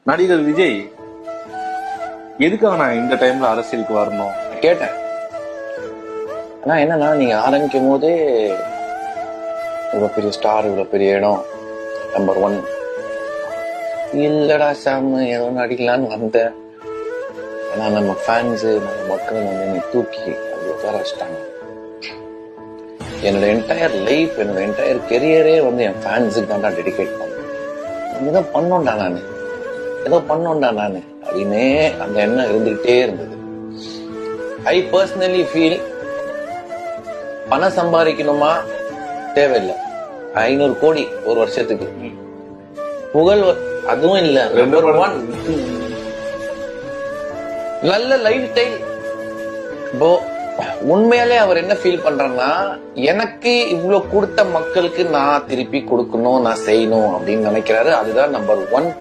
நடிகர் விஜய் எதுக்காக நான் இந்த டைம்ல அரசியலுக்கு வரணும் கேட்டேன். ஆனா என்னன்னா, நீங்க ஆரம்பிக்கும் போதே இவ்வளவு பெரிய ஸ்டார், இவ்வளவு பெரிய இடம், நம்பர் 1 இல்லடா சாம், ஏதோ நடிக்கலான்னு வந்தேன். ஆனா நம்ம ஃபேன்ஸ், நம்ம மக்கள் வந்து என்னை தூக்கி அது உட்கார வச்சிட்டாங்க. என்னோட என்டையர் லைஃப், என்னோட என்டையர் கெரியரே வந்து என் ஃபேன்ஸுக்கு தான் டெடிகேட் பண்ணேன். ஏதோ பண்ணோண்டா நானு அப்படின்னே அந்த எண்ணம் இருந்துகிட்டே இருந்தது. ஐ பர்சனலி ஃபீல் பணம் சம்பாதிக்கணுமா தேவையில்லை. 500 கோடி ஒரு வருஷத்துக்கு, புகழ் அதுவும் இல்ல, நம்பர் 1 நல்ல லைஃப் ஸ்டைல். உண்மையாலே அவர் என்ன ஃபீல் பண்றேன்னா, எனக்கு இவ்வளவு கொடுத்த மக்களுக்கு நான் திருப்பி கொடுக்கணும், நான் செய்யணும் அப்படின்னு நினைக்கிறாரு. அதுதான் நம்பர் 1.